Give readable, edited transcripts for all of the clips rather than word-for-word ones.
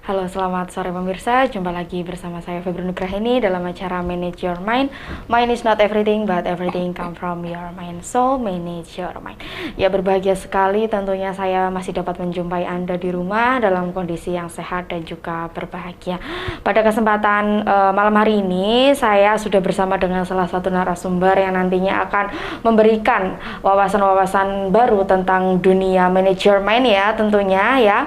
Halo, selamat sore pemirsa. Jumpa lagi bersama saya Febri Nugraheni dalam acara Manage Your Mind. Mind is not everything, but everything come from your mind. So, manage your mind. Ya, berbahagia sekali tentunya saya masih dapat menjumpai Anda di rumah dalam kondisi yang sehat dan juga berbahagia. Pada kesempatan malam hari ini, saya sudah bersama dengan salah satu narasumber yang nantinya akan memberikan wawasan-wawasan baru tentang dunia manage your mind ya, tentunya ya.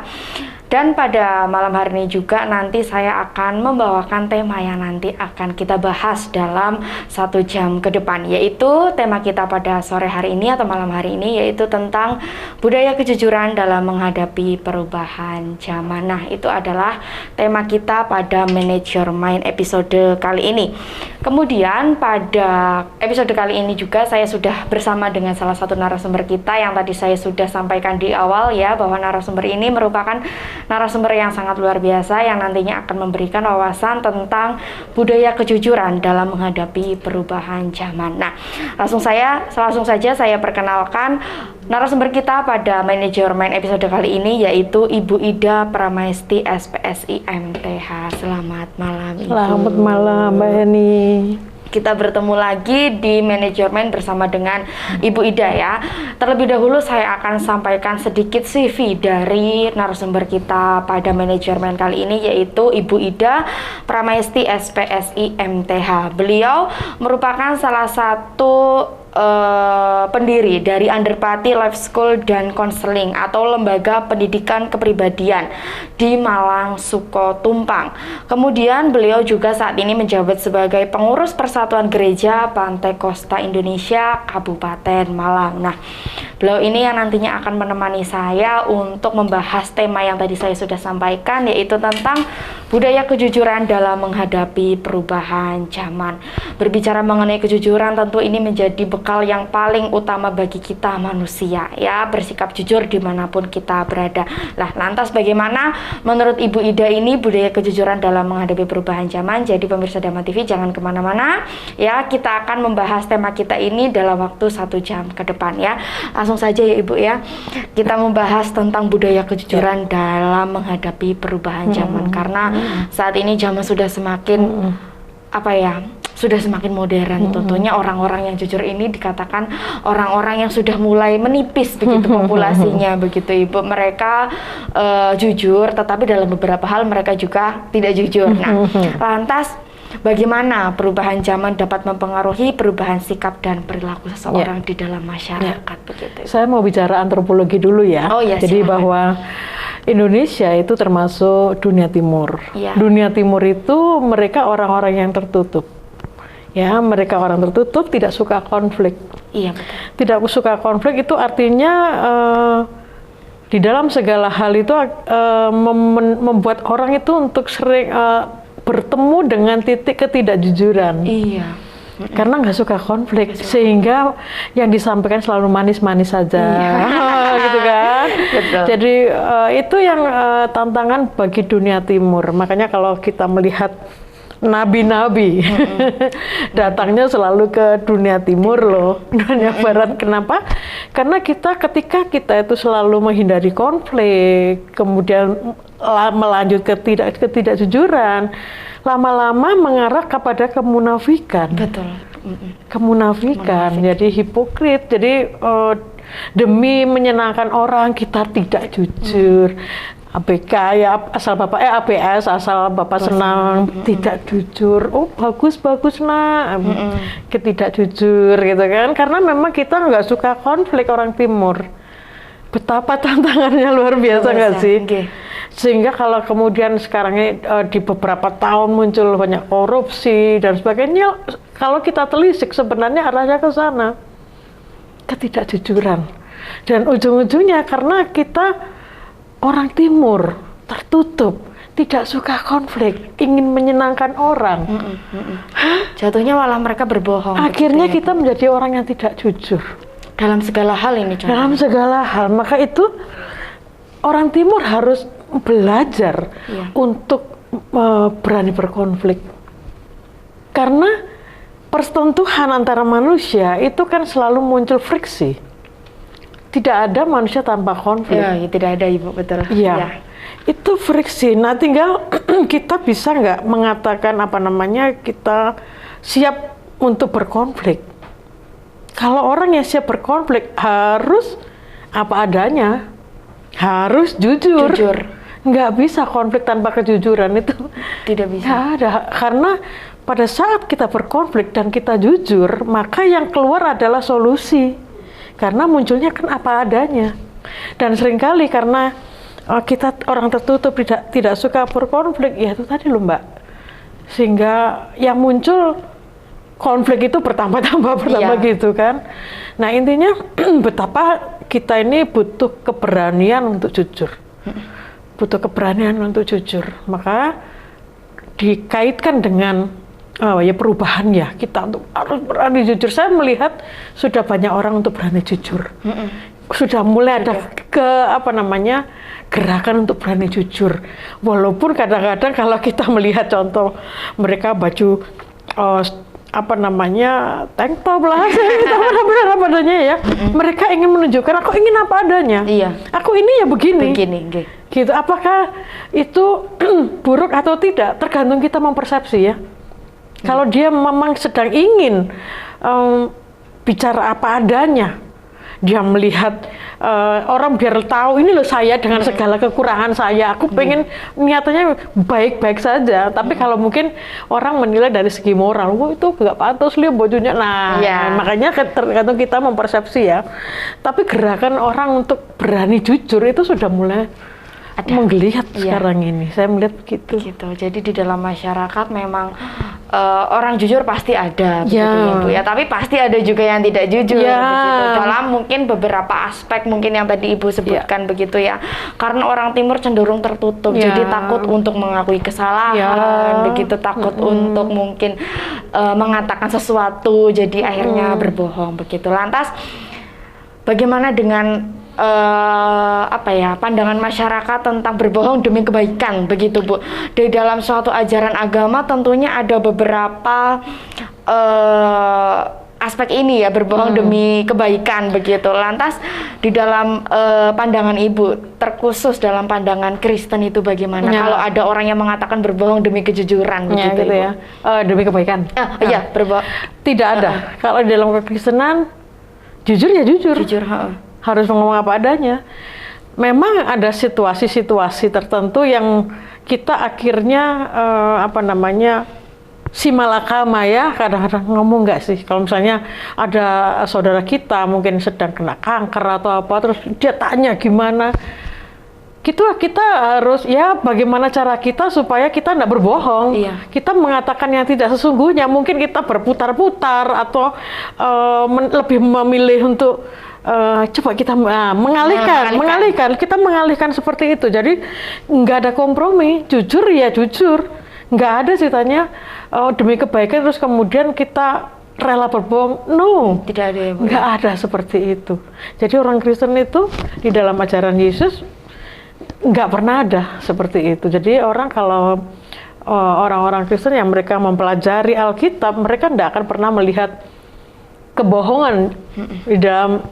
Dan pada malam hari ini juga nanti saya akan membawakan tema yang nanti akan kita bahas dalam 1 jam ke depan, yaitu tema kita pada sore hari ini atau malam hari ini yaitu tentang budaya kejujuran dalam menghadapi perubahan zaman. Nah, itu adalah tema kita pada Manage Your Mind episode kali ini. Kemudian pada episode kali ini juga saya sudah bersama dengan salah satu narasumber kita yang tadi saya sudah sampaikan di awal ya, bahwa narasumber ini merupakan narasumber yang sangat luar biasa yang nantinya akan memberikan wawasan tentang budaya kejujuran dalam menghadapi perubahan zaman. Nah, langsung saja saya perkenalkan narasumber kita pada Manage Your Mind episode kali ini, yaitu Ibu Ida Pramaesti SPSI MTH. Selamat malam, Ibu. Selamat malam, Mbak Heni. Kita bertemu lagi di Manage Your Mind bersama dengan Ibu Ida ya. Terlebih dahulu saya akan sampaikan sedikit CV dari narasumber kita pada Manage Your Mind kali ini, yaitu Ibu Ida Pramaesti SPSI MTH. Beliau merupakan salah satu pendiri dari Underpati Life School dan Counseling atau lembaga pendidikan kepribadian di Malang, Suko Tumpang. Kemudian beliau juga saat ini menjabat sebagai pengurus Persatuan Gereja Pantai Kosta Indonesia Kabupaten Malang. Nah, beliau ini yang nantinya akan menemani saya untuk membahas tema yang tadi saya sudah sampaikan, yaitu tentang budaya kejujuran dalam menghadapi perubahan zaman. Berbicara mengenai kejujuran, tentu ini menjadi bekal yang paling utama bagi kita manusia ya, bersikap jujur dimanapun kita berada. Lah, lantas bagaimana menurut Ibu Ida ini budaya kejujuran dalam menghadapi perubahan zaman? Jadi pemirsa Dharma TV jangan kemana-mana ya, kita akan membahas tema kita ini dalam waktu 1 jam ke depan ya. Langsung saja ya Ibu ya, kita membahas tentang budaya kejujuran dalam menghadapi perubahan zaman. Karena saat ini zaman sudah semakin sudah semakin modern. Tentunya orang-orang yang jujur ini dikatakan orang-orang yang sudah mulai menipis begitu populasinya begitu Ibu. Mereka jujur, tetapi dalam beberapa hal mereka juga tidak jujur. Nah, lantas bagaimana perubahan zaman dapat mempengaruhi perubahan sikap dan perilaku seseorang di dalam masyarakat begitu? Saya mau bicara antropologi dulu ya. Oh, ya, jadi silakan. bahwa Indonesia itu termasuk dunia timur. Ya. Dunia timur itu mereka orang-orang yang tertutup. Ya, mereka orang tertutup, tidak suka konflik. Iya, betul. Tidak suka konflik itu artinya di dalam segala hal itu membuat orang itu untuk sering bertemu dengan titik ketidakjujuran. Iya. Karena nggak suka konflik, sehingga yang disampaikan selalu manis-manis saja, gitu kan. Betul. Jadi itu yang tantangan bagi dunia timur. Makanya kalau kita melihat nabi-nabi datangnya selalu ke dunia timur loh, dunia barat. Kenapa? Karena ketika kita itu selalu menghindari konflik, kemudian melanjut ke ketidakjujuran, lama-lama mengarah kepada kemunafikan. Betul. Kemunafikan, jadi hipokrit. Jadi demi menyenangkan orang kita tidak jujur. ABK ya, asal bapak ABS, asal bapak senang, tidak jujur. Oh bagus nak, tidak jujur gitu kan? Karena memang kita nggak suka konflik orang timur. Betapa tantangannya luar biasa nggak sih? Okay. Sehingga kalau kemudian sekarang ini di beberapa tahun muncul banyak korupsi dan sebagainya, kalau kita telisik sebenarnya arahnya ke sana, ketidakjujuran. Dan ujung-ujungnya karena kita orang timur tertutup, tidak suka konflik, ingin menyenangkan orang. Jatuhnya malah mereka berbohong. Akhirnya begitu ya, kita menjadi orang yang tidak jujur. dalam segala hal ini. Dalam segala hal, maka itu orang timur harus belajar untuk berani berkonflik. Karena persentuhan antara manusia itu kan selalu muncul friksi. tidak ada manusia tanpa konflik. Ya, tidak ada Ibu, betul. Iya. Ya. Itu friksi. Nah, tinggal kita bisa nggak mengatakan kita siap untuk berkonflik. Kalau orang yang siap berkonflik harus apa adanya, harus jujur. Nggak bisa konflik tanpa kejujuran, itu Tidak bisa. nggak ada. Karena pada saat kita berkonflik dan kita jujur, maka yang keluar adalah solusi. Karena munculnya kan apa adanya. Dan seringkali karena kita orang tertutup tidak suka berkonflik, ya itu tadi loh Mbak. Sehingga yang muncul konflik itu bertambah gitu kan. Nah intinya betapa kita ini butuh keberanian untuk jujur. Butuh keberanian untuk jujur. Maka dikaitkan dengan perubahan ya, kita untuk harus berani jujur. Saya melihat sudah banyak orang untuk berani jujur. Sudah mulai ada gerakan untuk berani jujur. Walaupun kadang-kadang kalau kita melihat contoh mereka baju tank top lah, benar apa adanya ya. Mereka ingin menunjukkan aku ingin apa adanya. Iya. Aku ini ya begini. Gitu. Apakah itu buruk atau tidak? Tergantung kita mempersepsi ya. Kalau dia memang sedang ingin bicara apa adanya, dia melihat orang biar tahu ini loh saya dengan segala kekurangan saya, aku pengen niatannya baik-baik saja. Tapi kalau mungkin orang menilai dari segi moral, itu nggak pantas lihat bajunya. Nah, makanya tergantung kita mempersepsi ya. Tapi gerakan orang untuk berani jujur itu sudah mulai menggeliat sekarang ini. Saya melihat begitu. Gitu. Jadi di dalam masyarakat memang orang jujur pasti ada, begitu ya Bu ya. Tapi pasti ada juga yang tidak jujur, begitu. Dalam mungkin beberapa aspek mungkin yang tadi Ibu sebutkan begitu ya. Karena orang Timur cenderung tertutup, jadi takut untuk mengakui kesalahan, begitu takut untuk mungkin mengatakan sesuatu, jadi akhirnya berbohong begitu. Lantas bagaimana dengan pandangan masyarakat tentang berbohong demi kebaikan begitu Bu? Di dalam suatu ajaran agama tentunya ada beberapa aspek ini ya, berbohong demi kebaikan begitu. Lantas di dalam pandangan Ibu, terkhusus dalam pandangan Kristen itu bagaimana? Kalau ada orang yang mengatakan berbohong demi kejujuran begitu gitu Ibu? Ya. Demi kebaikan. Berbohong. Tidak ada. Kalau di dalam kekristenan jujur ya jujur. Harus ngomong apa adanya. Memang ada situasi-situasi tertentu yang kita akhirnya si malakama ya, kadang-kadang ngomong nggak sih. Kalau misalnya ada saudara kita mungkin sedang kena kanker atau apa, terus dia tanya gimana, kita harus bagaimana cara kita supaya kita nggak berbohong. Kita mengatakan yang tidak sesungguhnya. Mungkin kita berputar-putar atau lebih memilih untuk coba kita mengalihkan. Kita mengalihkan seperti itu. Jadi nggak ada kompromi. Jujur ya jujur. Nggak ada ceritanya demi kebaikan terus kemudian kita rela berbohong. No, tidak ada ya Bu? Nggak ada seperti itu. Jadi orang Kristen itu di dalam ajaran Yesus nggak pernah ada seperti itu. Jadi orang orang-orang Kristen yang mereka mempelajari Alkitab, mereka nggak akan pernah melihat kebohongan di dalam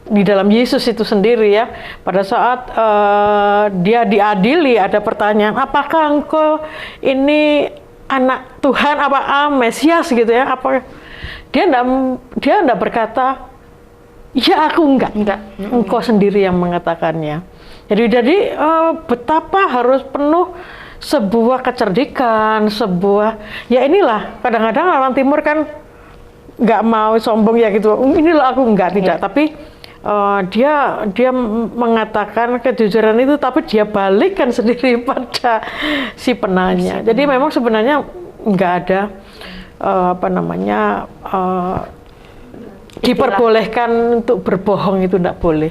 di dalam Yesus itu sendiri ya. Pada saat dia diadili, ada pertanyaan, apakah engkau ini anak Tuhan apa Mesias gitu ya? Apa dia enggak berkata ya aku enggak. Engkau sendiri yang mengatakannya. Jadi betapa harus penuh sebuah kecerdikan, inilah kadang-kadang orang Timur kan nggak mau sombong ya gitu, inilah aku tidak, tapi dia mengatakan kejujuran itu, tapi dia balikkan sendiri pada si penanya. Jadi memang sebenarnya nggak ada diperbolehkan untuk berbohong itu tidak boleh.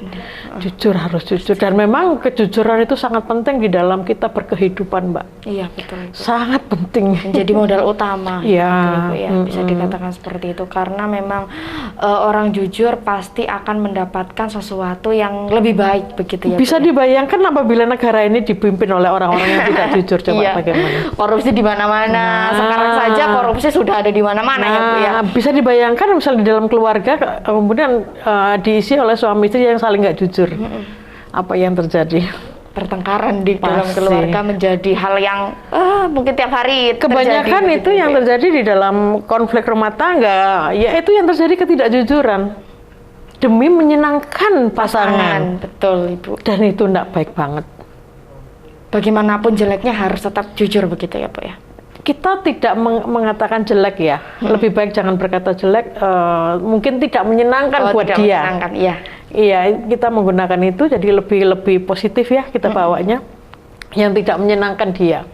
Jujur harus jujur, dan memang kejujuran itu sangat penting di dalam kita berkehidupan, Mbak. Iya, betul. Sangat penting. Menjadi modal utama. Iya. Ibu, ya. Bisa dikatakan seperti itu karena memang orang jujur pasti akan mendapatkan sesuatu yang lebih baik begitu ya. Bisa dibayangkan apabila negara ini dipimpin oleh orang-orang yang tidak jujur, coba Iya. bagaimana? Korupsi di mana-mana. Sekarang saja korupsi sudah ada di mana-mana ya, Bu ya. Bisa dibayangkan misalnya di dalam keluarga kemudian diisi oleh suami istri yang saling nggak jujur. Apa yang terjadi? Pertengkaran di dalam Pasti. keluarga menjadi hal yang mungkin tiap hari Kebanyakan terjadi, itu yang terjadi di dalam konflik rumah tangga, yaitu yang terjadi ketidakjujuran demi menyenangkan pasangan. Betul, Ibu. Dan itu enggak baik banget. Bagaimanapun jeleknya harus tetap jujur begitu ya, Bu ya. Kita tidak mengatakan jelek ya, lebih baik jangan berkata jelek, mungkin tidak menyenangkan buat tidak dia. menyenangkan, iya. Iya, kita menggunakan itu jadi lebih positif ya kita bawanya. Yang tidak menyenangkan dia.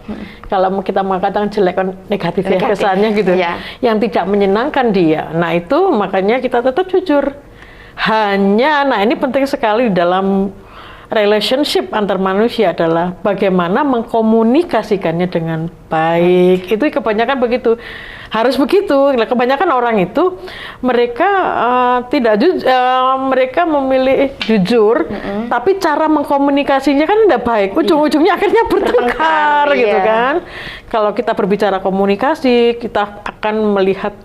Kalau kita mengatakan jelek kan negatif ya kesannya gitu. Iya. Yang tidak menyenangkan dia. Nah itu makanya kita tetap jujur. Nah ini penting sekali dalam relationship antar manusia adalah bagaimana mengkomunikasikannya dengan baik. Itu kebanyakan begitu. Harus begitu. Kebanyakan orang itu mereka tidak mereka memilih jujur, tapi cara mengkomunikasinya kan tidak baik. Ujung-ujungnya akhirnya bertengkar gitu kan. Kalau kita berbicara komunikasi, kita akan melihat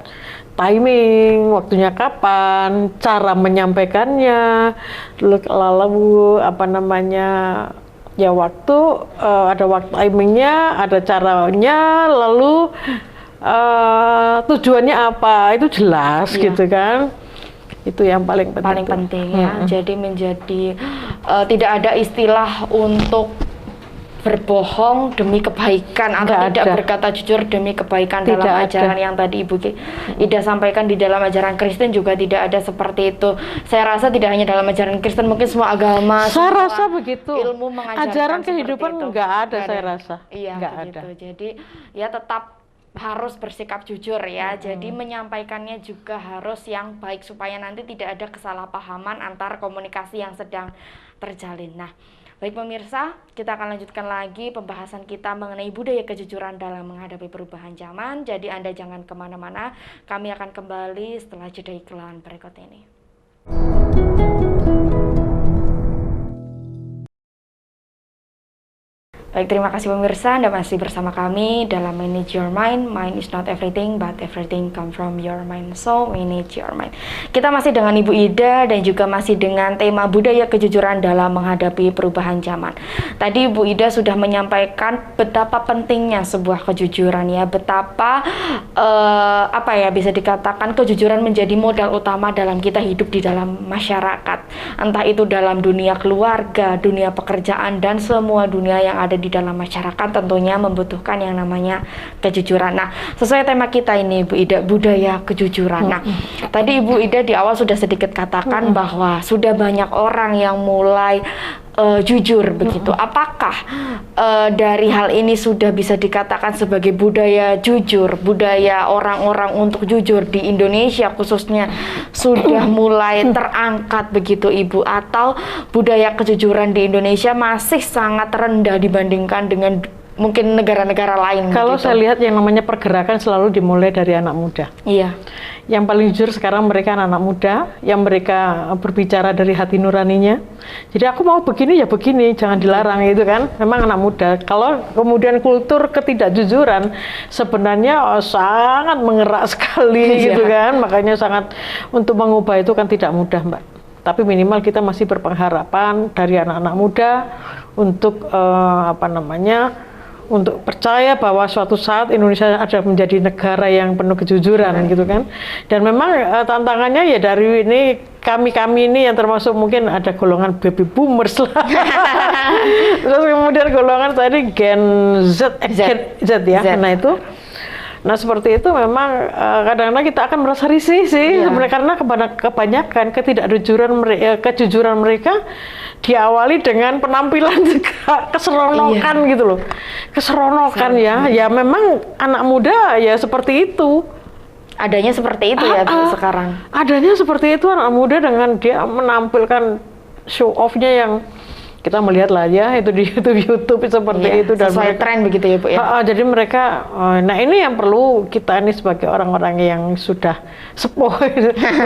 timing, waktunya kapan, cara menyampaikannya, lalu apa namanya, ya waktu, ada waktu timingnya, ada caranya, lalu tujuannya apa, itu jelas gitu kan. Itu yang paling penting. Paling penting ya. Jadi menjadi tidak ada istilah untuk berbohong demi kebaikan atau tidak berkata jujur demi kebaikan dalam ajaran yang tadi Ibu Ida sampaikan di dalam ajaran Kristen juga tidak ada seperti itu. Saya rasa tidak hanya dalam ajaran Kristen, mungkin semua agama, saya semua rasa begitu. Ilmu mengajarkan ajaran kehidupan nggak ada, saya rasa. Iya, nggak begitu. ada. Jadi ya tetap harus bersikap jujur ya. Jadi menyampaikannya juga harus yang baik supaya nanti tidak ada kesalahpahaman antar komunikasi yang sedang terjalin. Nah, baik pemirsa, kita akan lanjutkan lagi pembahasan kita mengenai budaya kejujuran dalam menghadapi perubahan zaman. Jadi Anda jangan kemana-mana, kami akan kembali setelah jeda iklan berikut ini. Baik, terima kasih pemirsa, Anda masih bersama kami dalam Manage Your Mind. Mind is not everything, but everything come from your mind. So, manage your mind. Kita masih dengan Ibu Ida dan juga masih dengan tema budaya kejujuran dalam menghadapi perubahan zaman. Tadi Ibu Ida sudah menyampaikan betapa pentingnya sebuah kejujuran ya, betapa apa ya bisa dikatakan kejujuran menjadi modal utama dalam kita hidup di dalam masyarakat. Entah itu dalam dunia keluarga, dunia pekerjaan, dan semua dunia yang ada di dalam masyarakat tentunya membutuhkan yang namanya kejujuran. Nah, sesuai tema kita ini Bu Ida, budaya kejujuran. Nah, tadi Ibu Ida di awal sudah sedikit katakan bahwa sudah banyak orang yang mulai jujur begitu. Apakah dari hal ini sudah bisa dikatakan sebagai budaya jujur, budaya orang-orang untuk jujur di Indonesia khususnya sudah mulai terangkat begitu Ibu, atau budaya kejujuran di Indonesia masih sangat rendah dibandingkan dengan mungkin negara-negara lain? Kalau gitu? saya lihat yang namanya pergerakan selalu dimulai dari anak muda. Iya. Yang paling jujur sekarang mereka anak muda, yang mereka berbicara dari hati nuraninya. Jadi aku mau begini ya begini, jangan dilarang gitu kan. Memang anak muda. Kalau kemudian kultur ketidakjujuran sebenarnya sangat mengerak sekali gitu kan. Makanya sangat untuk mengubah itu kan tidak mudah, Mbak. Tapi minimal kita masih berpengharapan dari anak-anak muda untuk apa namanya, untuk percaya bahwa suatu saat Indonesia ada menjadi negara yang penuh kejujuran gitu kan. Dan memang tantangannya ya dari ini kami ini yang termasuk mungkin ada golongan baby boomers lah. Terus kemudian golongan tadi Gen Z ya. Nah itu. Nah seperti itu memang kadang-kadang kita akan merasa risih sih sebenarnya, karena kebanyakan kejujuran mereka diawali dengan penampilan juga keseronokan gitu loh, keseronokan ya memang anak muda ya seperti itu. Adanya seperti itu ya Bu, sekarang. Adanya seperti itu, anak muda dengan dia menampilkan show off-nya yang kita melihat lah ya, itu di YouTube seperti itu, dan sesuai tren begitu ya Bu ya. jadi mereka, nah ini yang perlu kita ini sebagai orang-orang yang sudah sepuh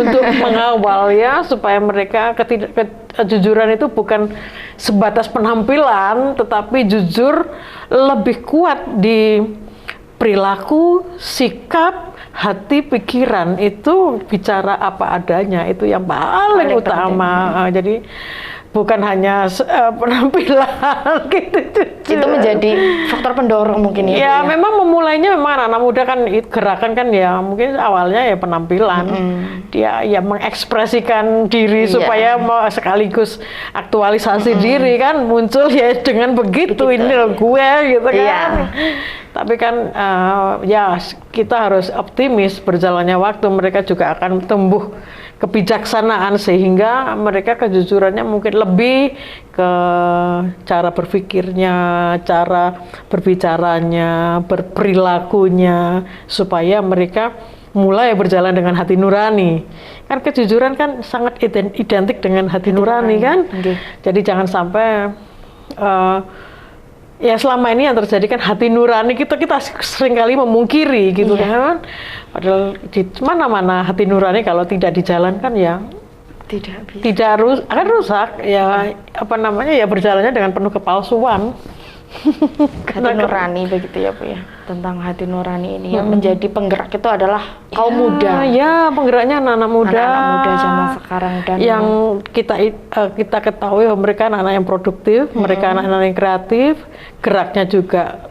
untuk mengawal ya, supaya mereka kejujuran itu bukan sebatas penampilan, tetapi jujur lebih kuat di perilaku, sikap, hati, pikiran, itu bicara apa adanya, itu yang paling utama. Jadi bukan hanya penampilan gitu. Itu menjadi faktor pendorong mungkin ya. Ya, memang memulainya memang anak muda kan gerakan kan ya, mungkin awalnya ya penampilan. Dia ya mengekspresikan diri supaya sekaligus aktualisasi diri kan, muncul ya dengan begitu. Ini loh gue gitu kan. Tapi kan ya kita harus optimis, berjalannya waktu mereka juga akan tumbuh kebijaksanaan, sehingga mereka kejujurannya mungkin lebih ke cara berpikirnya, cara berbicaranya, berperilakunya, supaya mereka mulai berjalan dengan hati nurani. Kan kejujuran kan sangat identik dengan hati nurani kan. Jadi jangan sampai ya selama ini yang terjadi kan hati nurani kita seringkali memungkiri gitu kan. Padahal di mana-mana hati nurani kalau tidak dijalankan ya tidak akan rusak ya, apa namanya ya, berjalannya dengan penuh kepalsuan. Hati nurani begitu ya Bu ya, tentang hati nurani ini yang menjadi penggerak itu adalah kaum muda. Ya, penggeraknya anak-anak muda. Anak-anak muda zaman sekarang, dan yang kita ketahui bahwa mereka anak-anak yang produktif, mereka anak-anak yang kreatif, geraknya juga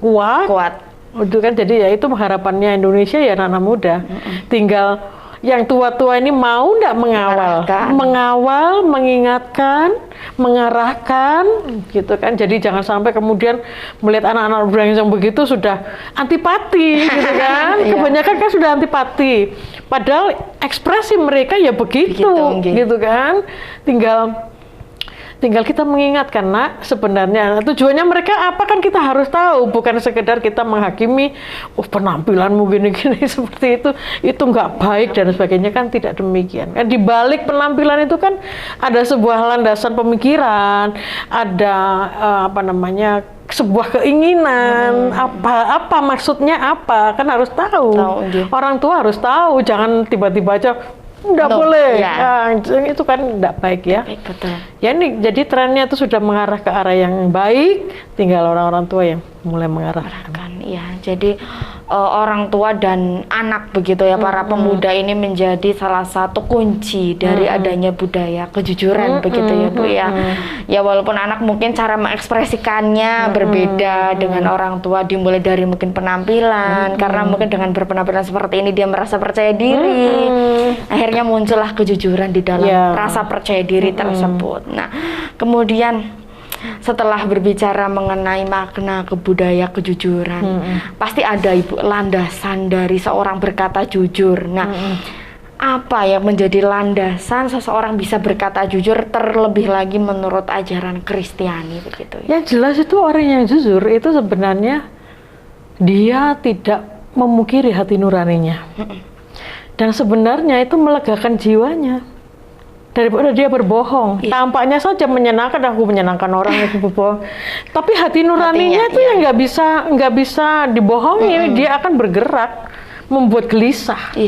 kuat. Itu kan, jadi ya itu harapannya Indonesia ya, anak-anak muda. Tinggal yang tua-tua ini mau nggak mengawal, mengingatkan, mengarahkan, gitu kan. Jadi jangan sampai kemudian melihat anak-anak muda yang begitu sudah antipati, gitu kan. Kebanyakan kan sudah antipati. Padahal ekspresi mereka ya begitu gitu kan. Tinggal kita mengingatkan, nak, sebenarnya tujuannya mereka apa kan kita harus tahu, bukan sekedar kita menghakimi, penampilanmu gini-gini seperti itu nggak baik dan sebagainya, kan tidak demikian. Kan di balik penampilan itu kan ada sebuah landasan pemikiran, ada sebuah keinginan, apa maksudnya apa, kan harus tahu. Orang tua harus tahu, jangan tiba-tiba aja nggak boleh. Nah, itu kan nggak baik ya. Betul. Ya ini jadi trennya itu sudah mengarah ke arah yang baik, tinggal orang-orang tua yang mulai mengarahkan. Ya, jadi orang tua dan anak begitu ya, para pemuda ini menjadi salah satu kunci dari adanya budaya kejujuran begitu ya Bu ya. Ya walaupun anak mungkin cara mengekspresikannya berbeda dengan orang tua, dimulai dari mungkin penampilan, karena mungkin dengan berpenampilan seperti ini dia merasa percaya diri. Akhirnya muncullah kejujuran di dalam rasa percaya diri tersebut. Nah, kemudian setelah berbicara mengenai makna kebudaya kejujuran, pasti ada Ibu landasan dari seorang berkata jujur. Nah, apa yang menjadi landasan seseorang bisa berkata jujur, terlebih lagi menurut ajaran Kristiani begitu? Yang jelas itu orang yang jujur itu sebenarnya dia tidak memungkiri hati nuraninya. Dan sebenarnya itu melegakan jiwanya daripada dia berbohong. Tampaknya saja menyenangkan, aku menyenangkan orang yang berbohong. Tapi hati nuraninya itu yang nggak bisa dibohongi. Dia akan bergerak, membuat gelisah.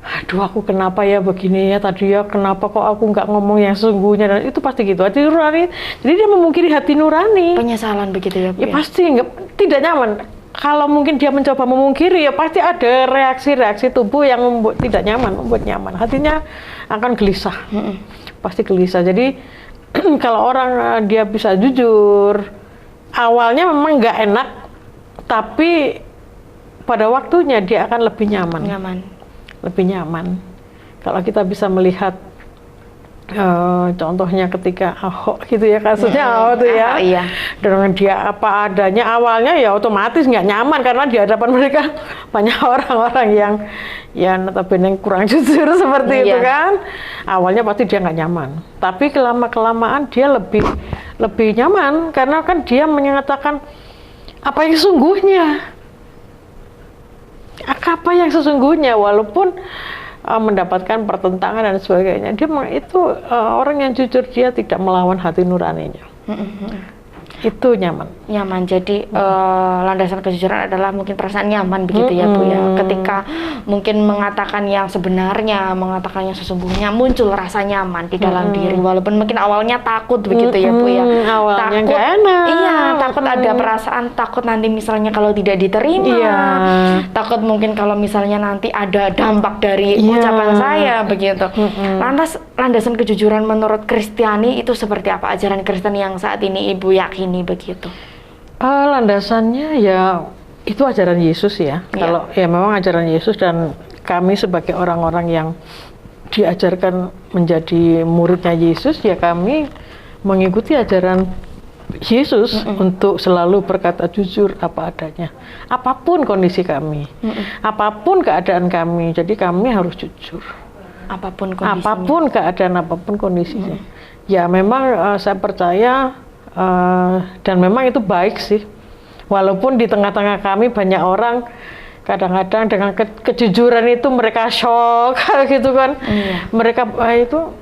Aduh, aku kenapa ya begini ya tadi ya, kenapa kok aku nggak ngomong yang sesungguhnya, dan itu pasti gitu. Hati nurani, jadi dia memungkiri hati nurani. Penyesalan begitu ya Bu? Ya pasti tidak nyaman. Kalau mungkin dia mencoba memungkiri, ya pasti ada reaksi-reaksi tubuh yang membuat tidak nyaman, membuat nyaman. Hatinya akan gelisah, pasti gelisah. Jadi kalau orang dia bisa jujur, awalnya memang nggak enak, tapi pada waktunya dia akan lebih nyaman. Lebih nyaman. Kalau kita bisa melihat contohnya ketika Ahok gitu ya, kasusnya Ahok tuh ya, dengan dia apa adanya, awalnya ya otomatis nggak nyaman karena di hadapan mereka banyak orang-orang yang ya notabene kurang jujur seperti itu kan. Awalnya pasti dia nggak nyaman, tapi kelamaan dia lebih nyaman karena kan dia menyatakan apa yang sesungguhnya. apa yang sesungguhnya, walaupun mendapatkan pertentangan dan sebagainya, dia itu orang yang jujur, dia tidak melawan hati nuraninya. Itu nyaman. Jadi landasan kejujuran adalah mungkin perasaan nyaman begitu ya Bu ya. Ketika mungkin mengatakan yang sebenarnya, mengatakan yang sesungguhnya, muncul rasa nyaman di dalam diri, walaupun mungkin awalnya takut begitu ya Bu ya. Awalnya Takut, nggak enak. iya, takut ada perasaan takut nanti misalnya kalau tidak diterima. Iya. Takut mungkin kalau misalnya nanti ada dampak dari ucapan saya begitu. Lantas landasan kejujuran menurut Kristiani itu seperti apa, ajaran Kristen yang saat ini Ibu yakini begitu? Landasannya ya itu ajaran Yesus ya. Kalau ya memang ajaran Yesus, dan kami sebagai orang-orang yang diajarkan menjadi muridnya Yesus, ya kami mengikuti ajaran Yesus untuk selalu berkata jujur apa adanya, apapun kondisi kami, apapun keadaan kami. Jadi kami harus jujur. Apapun kondisinya. Apapun keadaan, apapun kondisinya. Ya memang saya percaya dan memang itu baik sih. Walaupun di tengah-tengah kami banyak orang kadang-kadang dengan kejujuran itu mereka shock gitu kan. Mereka itu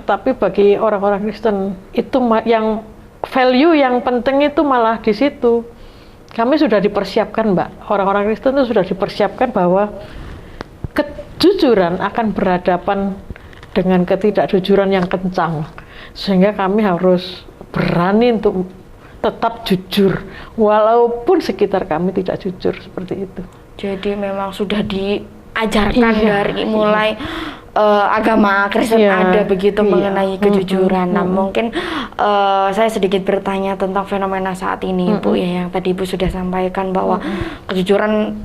tapi bagi orang-orang Kristen itu yang value yang penting itu malah di situ. Kami sudah dipersiapkan, Mbak. Orang-orang Kristen itu sudah dipersiapkan bahwa kejujuran akan berhadapan dengan ketidakjujuran yang kencang, sehingga kami harus berani untuk tetap jujur walaupun sekitar kami tidak jujur, seperti itu. Jadi memang sudah diajarkan dari mulai agama Kristen ada begitu mengenai kejujuran. Nah mungkin saya sedikit bertanya tentang fenomena saat ini Bu ya, yang tadi Ibu sudah sampaikan bahwa kejujuran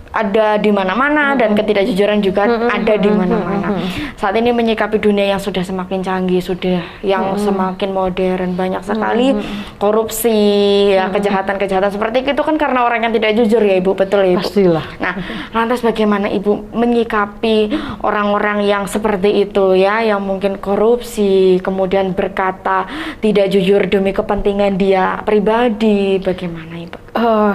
ada di mana-mana dan ketidakjujuran juga ada di mana-mana. Saat ini menyikapi dunia yang sudah semakin canggih, sudah yang semakin modern, banyak sekali korupsi, ya, kejahatan-kejahatan seperti itu kan karena orang yang tidak jujur ya Ibu, betul ya Ibu? Pastilah. Nah, lantas bagaimana Ibu menyikapi orang-orang yang seperti itu ya, yang mungkin korupsi, kemudian berkata tidak jujur demi kepentingan dia pribadi, bagaimana Ibu?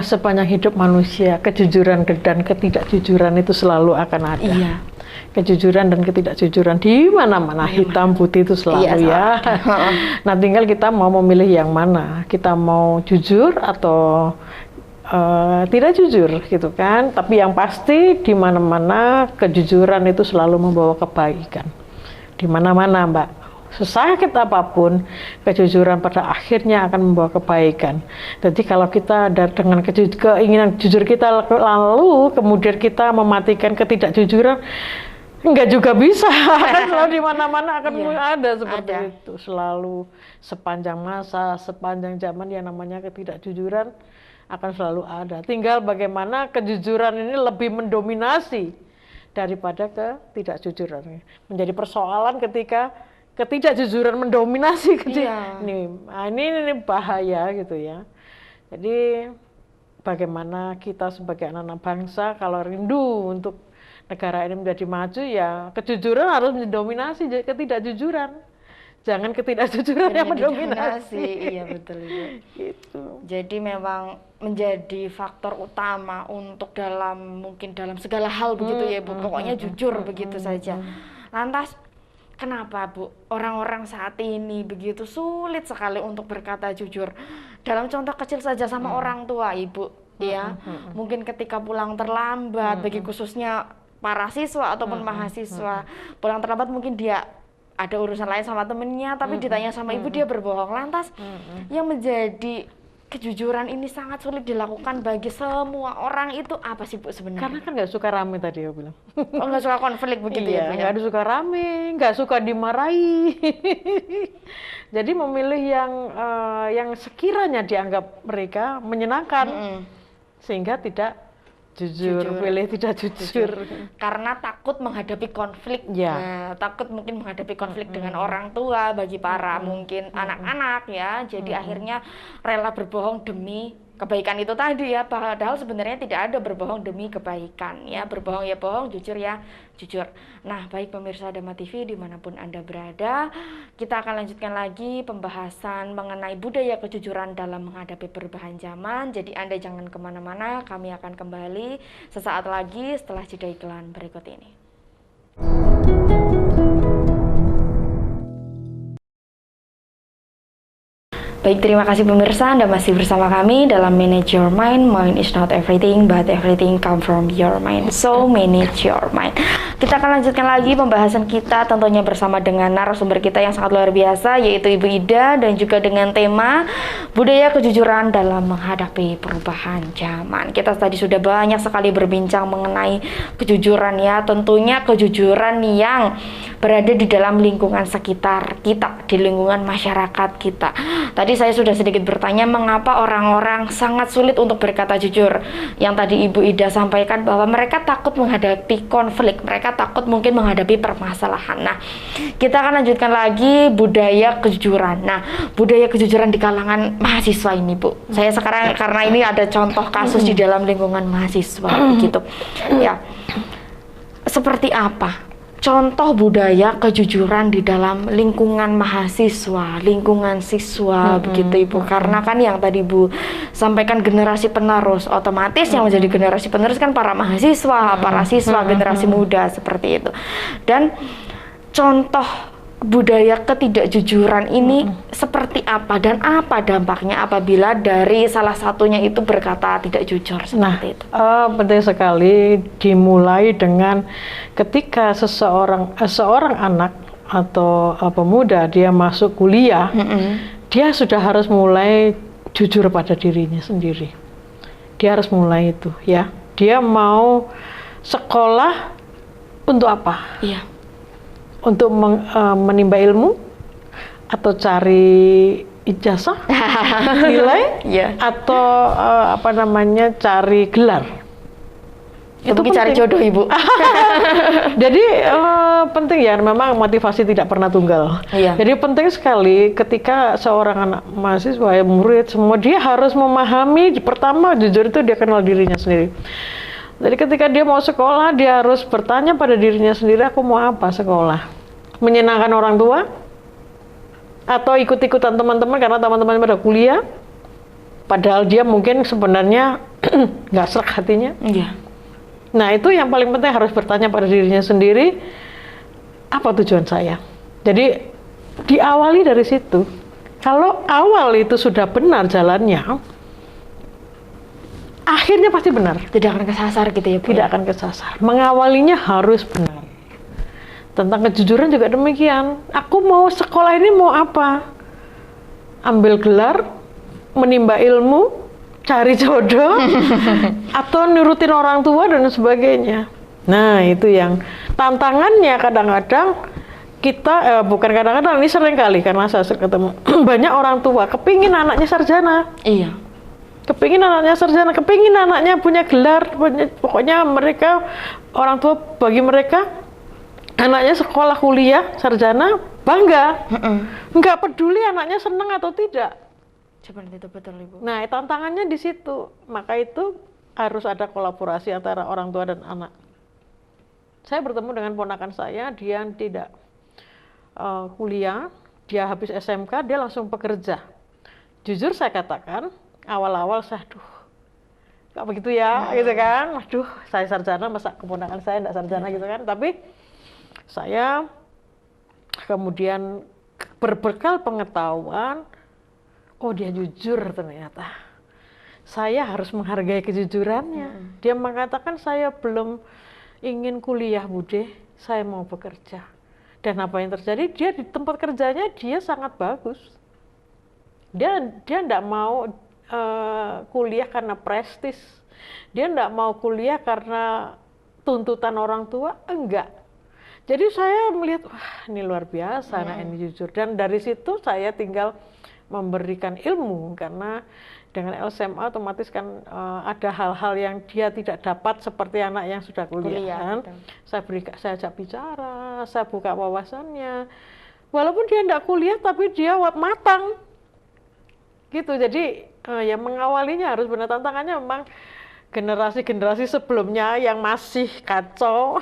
Sepanjang hidup manusia, kejujuran dan ketidakjujuran itu selalu akan ada. Iya. Kejujuran dan ketidakjujuran di mana-mana, hitam putih itu selalu ya. Nah, tinggal kita mau memilih yang mana. Kita mau jujur atau tidak jujur gitu kan. Tapi yang pasti di mana-mana kejujuran itu selalu membawa kebaikan. Di mana-mana, Mbak. Sesakit apapun, kejujuran pada akhirnya akan membawa kebaikan. Jadi kalau kita dengan keinginan jujur kita lalu kemudian kita mematikan ketidakjujuran, enggak juga bisa. Kan selalu di mana-mana akan ada seperti itu. Selalu sepanjang masa, sepanjang zaman yang namanya ketidakjujuran akan selalu ada. Tinggal bagaimana kejujuran ini lebih mendominasi daripada ketidakjujuran. Menjadi persoalan ketika ketidakjujuran mendominasi ini bahaya gitu ya. Jadi bagaimana kita sebagai anak-anak bangsa kalau rindu untuk negara ini menjadi maju, ya kejujuran harus mendominasi ketidakjujuran. Jangan ketidakjujuran yang mendominasi. Iya betul Ibu. Gitu. Jadi memang menjadi faktor utama untuk mungkin dalam segala hal begitu ya Ibu. Pokoknya jujur begitu saja. Lantas kenapa Bu, orang-orang saat ini begitu sulit sekali untuk berkata jujur? Dalam contoh kecil saja sama orang tua Ibu, ya. Mungkin ketika pulang terlambat, bagi khususnya para siswa ataupun mahasiswa, pulang terlambat mungkin dia ada urusan lain sama temennya, tapi ditanya sama ibu dia berbohong. Lantas yang menjadi kejujuran ini sangat sulit dilakukan bagi semua orang itu apa sih Bu sebenarnya? Karena kan nggak suka rame tadi aku bilang. Oh, nggak suka konflik begitu ya? Nggak suka rame, nggak suka dimarahi. Jadi memilih yang sekiranya dianggap mereka menyenangkan, sehingga tidak jujur, pilih tidak jujur. Karena takut menghadapi konflik. Nah, takut mungkin menghadapi konflik dengan orang tua bagi para mungkin anak-anak ya. Jadi akhirnya rela berbohong demi kebaikan itu tadi ya, padahal sebenarnya tidak ada berbohong demi kebaikan ya, berbohong ya bohong, jujur ya jujur. Nah, baik pemirsa Dhamma TV dimanapun Anda berada, kita akan lanjutkan lagi pembahasan mengenai budaya kejujuran dalam menghadapi perubahan zaman. Jadi Anda jangan kemana-mana, kami akan kembali sesaat lagi setelah jeda iklan berikut ini. Baik, terima kasih pemirsa, Anda masih bersama kami dalam Manage Your Mind. Mind is not everything, but everything come from your mind. So, manage your mind. Kita akan lanjutkan lagi pembahasan kita tentunya bersama dengan narasumber kita yang sangat luar biasa, yaitu Ibu Ida, dan juga dengan tema budaya kejujuran dalam menghadapi perubahan zaman. Kita tadi sudah banyak sekali berbincang mengenai kejujuran ya, tentunya kejujuran yang berada di dalam lingkungan sekitar kita, di lingkungan masyarakat kita. Tadi saya sudah sedikit bertanya mengapa orang-orang sangat sulit untuk berkata jujur. Yang tadi Ibu Ida sampaikan bahwa mereka takut menghadapi konflik, mereka takut mungkin menghadapi permasalahan. Nah, kita akan lanjutkan lagi budaya kejujuran. Nah, budaya kejujuran di kalangan mahasiswa ini, Bu. Saya sekarang karena ini ada contoh kasus di dalam lingkungan mahasiswa gitu. Ya. Seperti apa contoh budaya kejujuran di dalam lingkungan mahasiswa, lingkungan siswa, begitu Ibu? Karena kan yang tadi Ibu sampaikan generasi penerus, otomatis yang menjadi generasi penerus kan para mahasiswa, para siswa, generasi muda seperti itu. Dan contoh budaya ketidakjujuran ini seperti apa dan apa dampaknya apabila dari salah satunya itu berkata tidak jujur seperti itu? Penting sekali dimulai dengan ketika seorang anak atau pemuda dia masuk kuliah, dia sudah harus mulai jujur pada dirinya sendiri. Dia harus mulai itu ya. Dia mau sekolah untuk apa? Iya. Untuk menimba ilmu atau cari ijazah, nilai, atau cari gelar. Itu cari jodoh Ibu. Jadi penting ya, memang motivasi tidak pernah tunggal. Iya. Jadi penting sekali ketika seorang anak mahasiswa, murid semua, dia harus memahami pertama jujur itu dia kenal dirinya sendiri. Jadi ketika dia mau sekolah, dia harus bertanya pada dirinya sendiri, aku mau apa sekolah? Menyenangkan orang tua? Atau ikut-ikutan teman-teman karena teman-teman pada kuliah? Padahal dia mungkin sebenarnya nggak serak hatinya. Iya. Nah itu yang paling penting, harus bertanya pada dirinya sendiri, apa tujuan saya? Jadi diawali dari situ. Kalau awal itu sudah benar jalannya, akhirnya pasti benar. Tidak akan kesasar gitu ya, Bu? Tidak akan kesasar. Mengawalinya harus benar. Tentang kejujuran juga demikian. Aku mau sekolah ini mau apa? Ambil gelar, menimba ilmu, cari jodoh, atau nurutin orang tua dan sebagainya. Nah itu yang tantangannya kadang-kadang kita, bukan kadang-kadang, ini sering kali karena saya ketemu banyak orang tua kepingin anaknya sarjana. Iya. Kepingin anaknya sarjana, kepingin anaknya punya gelar, pokoknya mereka, orang tua bagi mereka anaknya sekolah kuliah sarjana bangga, nggak peduli anaknya senang atau tidak. Seperti itu, betul Ibu. Nah tantangannya di situ, maka itu harus ada kolaborasi antara orang tua dan anak. Saya bertemu dengan ponakan saya, dia tidak kuliah, dia habis SMK, dia langsung bekerja. Jujur saya katakan, awal-awal saya, nggak begitu ya, gitu kan, waduh, saya sarjana, masa keponakan saya nggak sarjana gitu kan, tapi saya kemudian berbekal pengetahuan, oh dia jujur ternyata, saya harus menghargai kejujurannya. Dia mengatakan, saya belum ingin kuliah Bude, saya mau bekerja. Dan apa yang terjadi, dia di tempat kerjanya dia sangat bagus. Dia tidak mau kuliah karena prestis, dia tidak mau kuliah karena tuntutan orang tua, enggak. Jadi saya melihat, wah ini luar biasa, nah ini jujur. Dan dari situ saya tinggal memberikan ilmu, karena dengan LSMA otomatis kan ada hal-hal yang dia tidak dapat seperti anak yang sudah kuliah kan. Saya ajak bicara, saya buka wawasannya. Walaupun dia tidak kuliah, tapi dia matang. Gitu, jadi Ya mengawalinya harus benar, tantangannya memang generasi-generasi sebelumnya yang masih kacau,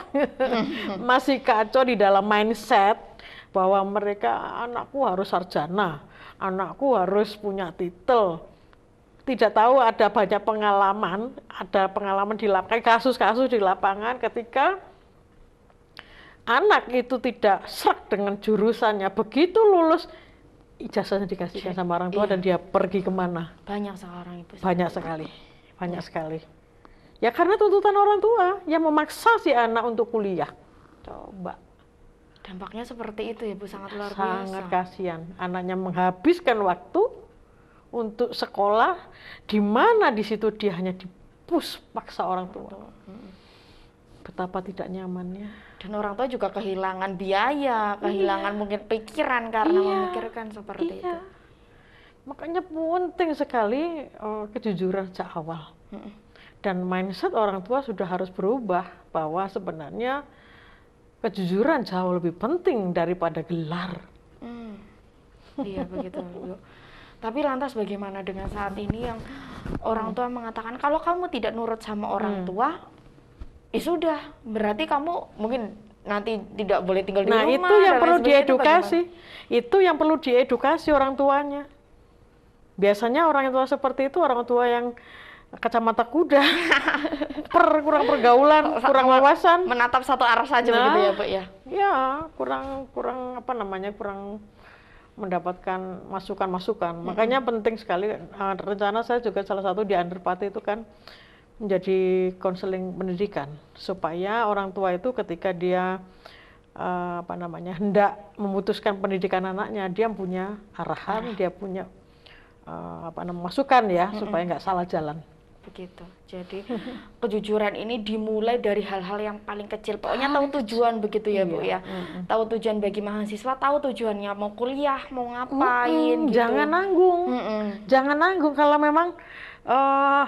masih kacau di dalam mindset bahwa mereka anakku harus sarjana, anakku harus punya titel. Tidak tahu ada banyak pengalaman, di lapangan, kasus-kasus di lapangan ketika anak itu tidak serak dengan jurusannya, begitu lulus ijazahnya dikasihkan sama orang tua, dan dia pergi kemana? Banyak sekarang Ibu. Banyak sekali, banyak sekali. Ya karena tuntutan orang tua yang memaksa si anak untuk kuliah. Coba. Dampaknya seperti itu ya Bu, sangat luar biasa. Sangat kasihan. Anaknya menghabiskan waktu untuk sekolah, di mana di situ dia hanya dipus paksa orang tua. Betapa tidak nyamannya. Dan orang tua juga kehilangan biaya, kehilangan mungkin pikiran karena memikirkan seperti itu. Makanya penting sekali kejujuran sejak awal. Dan mindset orang tua sudah harus berubah, bahwa sebenarnya kejujuran jauh lebih penting daripada gelar. Iya begitu Bu. Tapi lantas bagaimana dengan saat ini yang orang tua mengatakan kalau kamu tidak nurut sama orang tua, ya sudah, berarti kamu mungkin nanti tidak boleh tinggal di rumah. Nah itu yang perlu diedukasi, itu yang perlu diedukasi orang tuanya. Biasanya orang tua seperti itu orang tua yang kacamata kuda, kurang pergaulan, kurang wawasan, menatap satu arah saja begitu ya Bu ya. Ya kurang mendapatkan masukan-masukan. Makanya penting sekali, rencana saya juga salah satu di Underpati itu kan menjadi konseling pendidikan, supaya orang tua itu ketika dia hendak memutuskan pendidikan anaknya, dia punya arahan, dia punya masukan ya, supaya nggak salah jalan. Begitu. Jadi kejujuran ini dimulai dari hal-hal yang paling kecil. Pokoknya tahu tujuan begitu ya Bu ya. Tahu tujuan bagi mahasiswa, tahu tujuannya mau kuliah, mau ngapain gitu. Jangan nanggung. Jangan nanggung. Kalau memang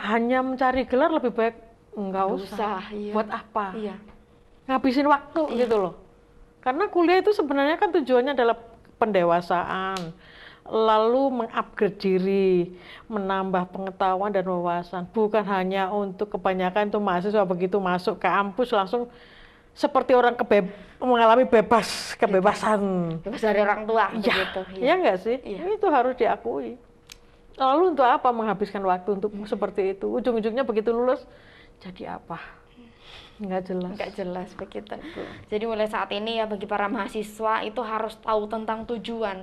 hanya mencari gelar, lebih baik nggak usah. Iya. Buat apa? Iya. Ngabisin waktu gitu loh. Karena kuliah itu sebenarnya kan tujuannya adalah pendewasaan, lalu mengupgrade diri, menambah pengetahuan dan wawasan. Bukan hanya untuk kebanyakan itu mahasiswa begitu masuk ke kampus langsung seperti orang mengalami kebebasan. Bebas dari orang tua begitu. Iya nggak sih? Itu harus diakui. Lalu untuk apa menghabiskan waktu untuk seperti itu? Ujung-ujungnya begitu lulus jadi apa? Nggak jelas begitu. Jadi mulai saat ini ya bagi para mahasiswa itu harus tahu tentang tujuan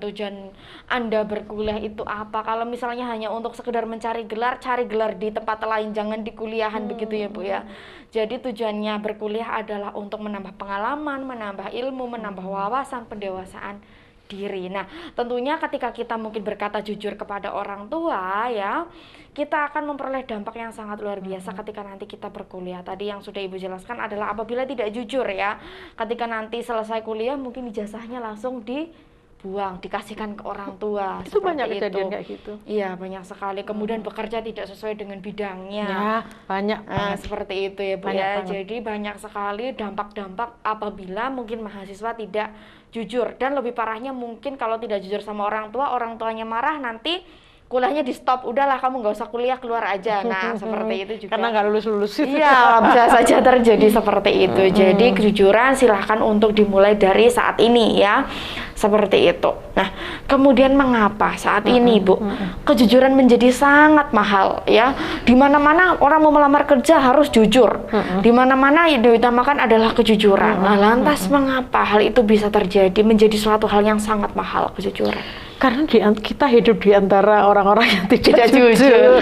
Anda berkuliah itu apa. Kalau misalnya hanya untuk sekedar mencari gelar, cari gelar di tempat lain, jangan di kuliahan begitu ya Bu ya. Jadi tujuannya berkuliah adalah untuk menambah pengalaman, menambah ilmu, menambah wawasan, pendewasaan diri. Nah, tentunya ketika kita mungkin berkata jujur kepada orang tua ya, kita akan memperoleh dampak yang sangat luar biasa ketika nanti kita berkuliah. Tadi yang sudah Ibu jelaskan adalah apabila tidak jujur ya, ketika nanti selesai kuliah mungkin ijazahnya langsung dibuang, dikasihkan ke orang tua. Itu banyak kejadian kayak gitu. Iya, banyak sekali. Kemudian bekerja tidak sesuai dengan bidangnya. Ya, banyak. Seperti itu ya Bu ya. Jadi banyak sekali dampak-dampak apabila mungkin mahasiswa tidak jujur. Dan lebih parahnya mungkin kalau tidak jujur sama orang tuanya marah, nanti kuliahnya di stop, udahlah kamu nggak usah kuliah, keluar aja. Nah seperti itu juga. Karena nggak lulus-lulus. Iya, bisa saja terjadi seperti itu. Jadi kejujuran silahkan untuk dimulai dari saat ini ya, seperti itu. Nah kemudian mengapa saat ini Bu kejujuran menjadi sangat mahal ya? Dimana-mana orang mau melamar kerja harus jujur. Dimana-mana yang diutamakan adalah kejujuran. Nah lantas mengapa hal itu bisa terjadi menjadi suatu hal yang sangat mahal, kejujuran? Karena kita hidup di antara orang-orang yang tidak jujur.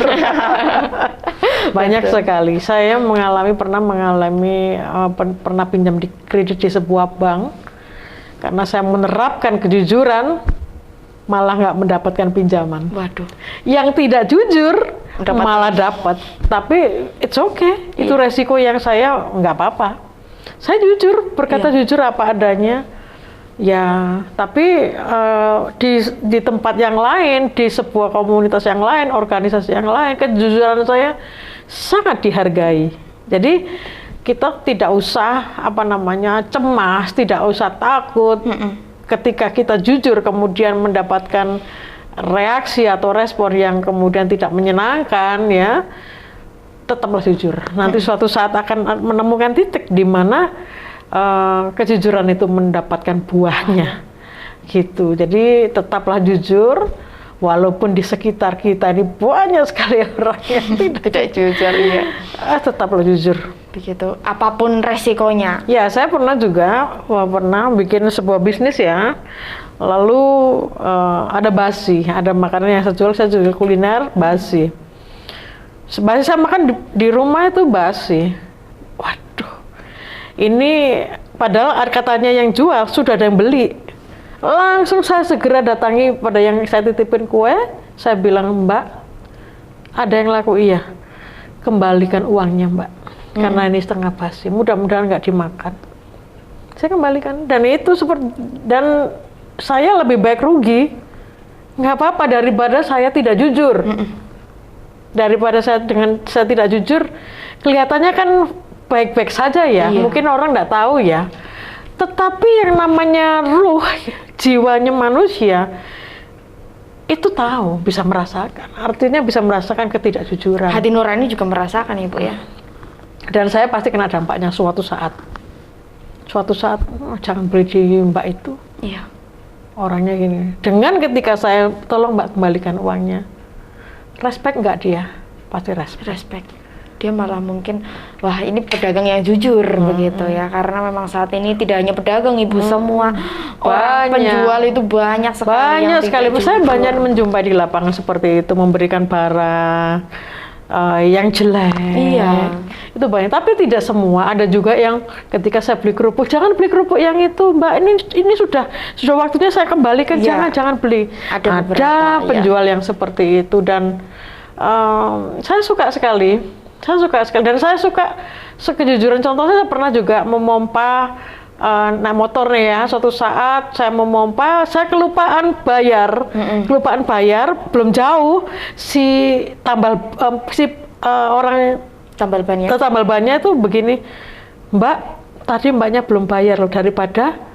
Banyak sekali. Saya pernah mengalami pinjam kredit di sebuah bank. Karena saya menerapkan kejujuran, malah nggak mendapatkan pinjaman. Waduh. Yang tidak jujur malah dapat. Tapi it's okay. Itu resiko yang saya nggak apa-apa. Saya jujur, berkata jujur apa adanya. Ya, tapi di tempat yang lain, di sebuah komunitas yang lain, organisasi yang lain, kejujuran saya sangat dihargai. Jadi kita tidak usah cemas, tidak usah takut. Ketika kita jujur kemudian mendapatkan reaksi atau respon yang kemudian tidak menyenangkan ya, tetaplah jujur. Nanti suatu saat akan menemukan titik di mana kejujuran itu mendapatkan buahnya, gitu. Jadi tetaplah jujur, walaupun di sekitar kita ini banyak sekali orang yang tidak jujur, ya. Tetaplah jujur. Begitu, apapun resikonya. Ya, saya pernah juga, pernah bikin sebuah bisnis ya. Lalu ada basi, ada makanan yang saya jual kuliner basi. Basi saya makan di rumah itu basi. Waduh, ini padahal katanya yang jual sudah ada yang beli. Langsung saya segera datangi pada yang saya titipin kue. Saya bilang, Mbak, ada yang laku? Iya. Kembalikan uangnya, Mbak. Karena ini setengah basi. Mudah-mudahan nggak dimakan. Saya kembalikan. Dan itu dan saya lebih baik rugi. Nggak apa-apa daripada saya tidak jujur. Daripada saya tidak jujur, kelihatannya kan baik-baik saja ya. Iya. Mungkin orang nggak tahu ya. Tetapi yang namanya ruh, jiwanya manusia, itu tahu, bisa merasakan. Artinya bisa merasakan ketidakjujuran. Hati nurani juga merasakan, Ibu ya. Dan saya pasti kena dampaknya suatu saat. Suatu saat, jangan beli di Mbak itu. Iya. Orangnya gini. Dengan ketika saya tolong Mbak kembalikan uangnya, respect nggak dia? Pasti respect. Respect. Dia malah mungkin, wah ini pedagang yang jujur begitu ya, karena memang saat ini tidak hanya pedagang, Ibu, semua orang penjual itu banyak sekali yang sekali. tidak Saya jujur. banyak menjumpai di lapangan seperti itu, memberikan barang yang jelek. Iya. Itu banyak, tapi tidak semua. Ada juga yang ketika saya beli kerupuk, jangan beli kerupuk yang itu, Mbak. Ini sudah waktunya saya kembalikan. Iya. Jangan beli. Ada beberapa, penjual yang seperti itu, dan saya suka sekali. Dan saya suka kejujuran. Contohnya saya pernah juga memompa naik motor nih ya. Suatu saat saya memompa, saya kelupaan bayar, belum jauh si orang tambal bannya. tambal bannya itu begini, Mbak, tadi Mbaknya belum bayar loh, daripada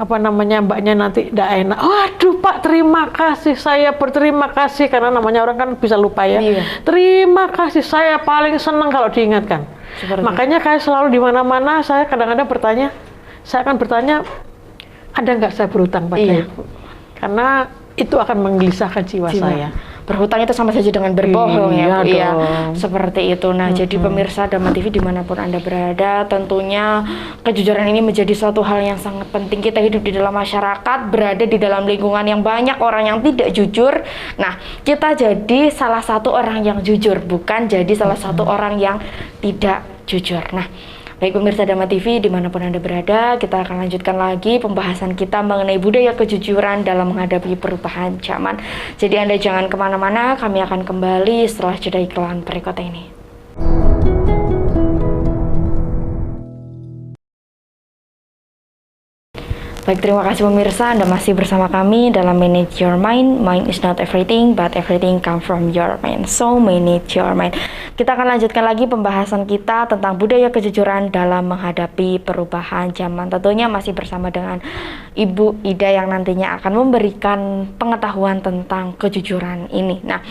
Mbaknya nanti tidak enak. Waduh Pak, terima kasih, saya berterima kasih, karena namanya orang kan bisa lupa ya. Iya. Terima kasih, saya paling senang kalau diingatkan. Makanya kayak selalu di mana-mana saya kadang-kadang saya akan bertanya, ada nggak saya berhutang pada Ibu? Karena itu akan menggelisahkan jiwa saya. Berhutang itu sama saja dengan berbohong ya, Bu. Iya, seperti itu. Nah, jadi pemirsa Dhamma TV dimanapun Anda berada, tentunya kejujuran ini menjadi suatu hal yang sangat penting. Kita hidup di dalam masyarakat, berada di dalam lingkungan yang banyak orang yang tidak jujur. Nah, kita jadi salah satu orang yang jujur, bukan jadi salah satu orang yang tidak jujur. Nah, baik pemirsa Dhamma TV dimanapun Anda berada, kita akan lanjutkan lagi pembahasan kita mengenai budaya kejujuran dalam menghadapi perubahan zaman. Jadi Anda jangan kemana-mana, kami akan kembali setelah jeda iklan berikut ini. Baik, terima kasih pemirsa, Anda masih bersama kami dalam Manage Your Mind. Mind is not everything, but everything come from your mind. So, manage your mind. Kita akan lanjutkan lagi pembahasan kita tentang budaya kejujuran dalam menghadapi perubahan zaman. Tentunya masih bersama dengan Ibu Ida yang nantinya akan memberikan pengetahuan tentang kejujuran ini. Nah,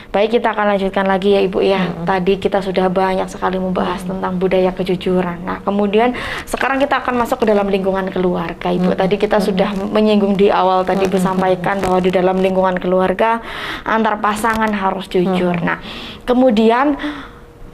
baik, kita akan lanjutkan lagi ya Ibu ya. Tadi kita sudah banyak sekali membahas tentang budaya kejujuran. Nah, kemudian sekarang kita akan masuk ke dalam lingkungan keluarga, Ibu. Tadi kita sudah menyinggung di awal tadi Ibu sampaikan bahwa di dalam lingkungan keluarga antar pasangan harus jujur. Nah, kemudian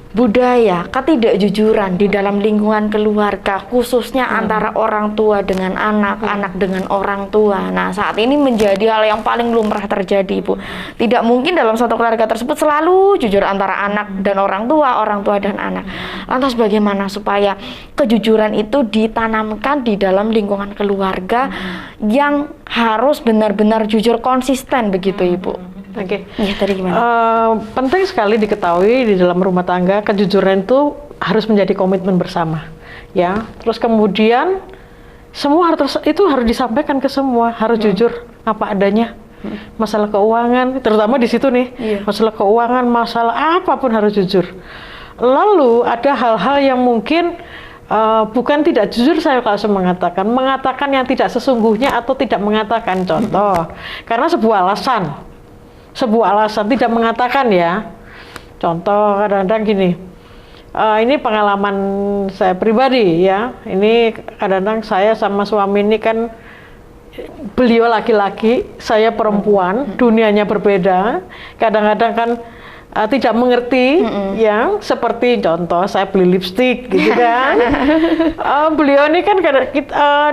budaya ketidakjujuran di dalam lingkungan keluarga, khususnya antara orang tua dengan anak, anak dengan orang tua. Nah, saat ini menjadi hal yang paling lumrah terjadi, Ibu. Tidak mungkin dalam satu keluarga tersebut selalu jujur antara anak dan orang tua dan anak. Lantas bagaimana supaya kejujuran itu ditanamkan di dalam lingkungan keluarga yang harus benar-benar jujur, konsisten begitu, Ibu? Oke. Ya, tadi gimana? Penting sekali diketahui di dalam rumah tangga, kejujuran itu harus menjadi komitmen bersama, ya. Terus kemudian semua harus disampaikan ke semua, harus jujur apa adanya. Masalah keuangan, terutama di situ nih, masalah keuangan, masalah apapun harus jujur. Lalu ada hal-hal yang mungkin bukan tidak jujur saya kalau mengatakan yang tidak sesungguhnya atau tidak mengatakan. Contoh, karena sebuah alasan tidak mengatakan ya. Contoh kadang-kadang gini, ini pengalaman saya pribadi ya. Ini kadang-kadang saya sama suami ini kan, beliau laki-laki, saya perempuan, dunianya berbeda. Kadang-kadang kan tidak mengerti ya, seperti contoh saya beli lipstik gitu kan. Beliau ini kan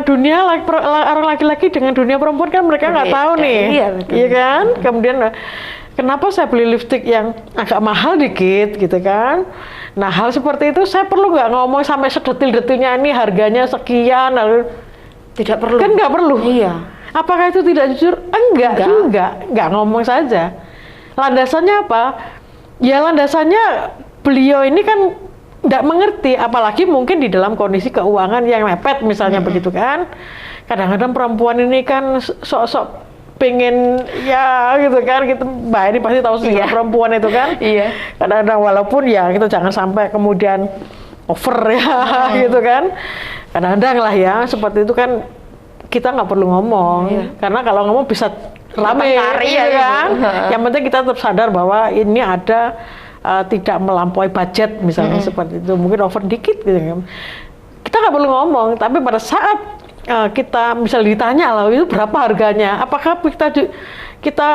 dunia orang laki-laki dengan dunia perempuan kan mereka nggak tahu nih, iya kan. Kemudian kenapa saya beli lipstik yang agak mahal dikit gitu kan. Nah hal seperti itu saya perlu nggak ngomong sampai sedetil-detilnya ini harganya sekian, lalu tidak perlu kan, nggak perlu. Iya. Apakah itu tidak jujur? Enggak ngomong saja. Landasannya apa? Ya landasannya beliau ini kan tidak mengerti, apalagi mungkin di dalam kondisi keuangan yang mepet misalnya begitu kan. Kadang-kadang perempuan ini kan sok-sok pengen ya gitu kan, gitu. Mbak ini pasti tahu sih perempuan itu kan. Iya. Kadang-kadang walaupun ya kita jangan sampai kemudian over ya gitu kan. Kadang-kadang lah ya seperti itu kan kita nggak perlu ngomong, karena kalau ngomong bisa rame ya kan. Yang penting kita tetap sadar bahwa ini ada tidak melampaui budget misalnya seperti itu, mungkin over dikit gitu kan. Kita nggak perlu ngomong, tapi pada saat kita misalnya ditanya lah itu berapa harganya, apakah kita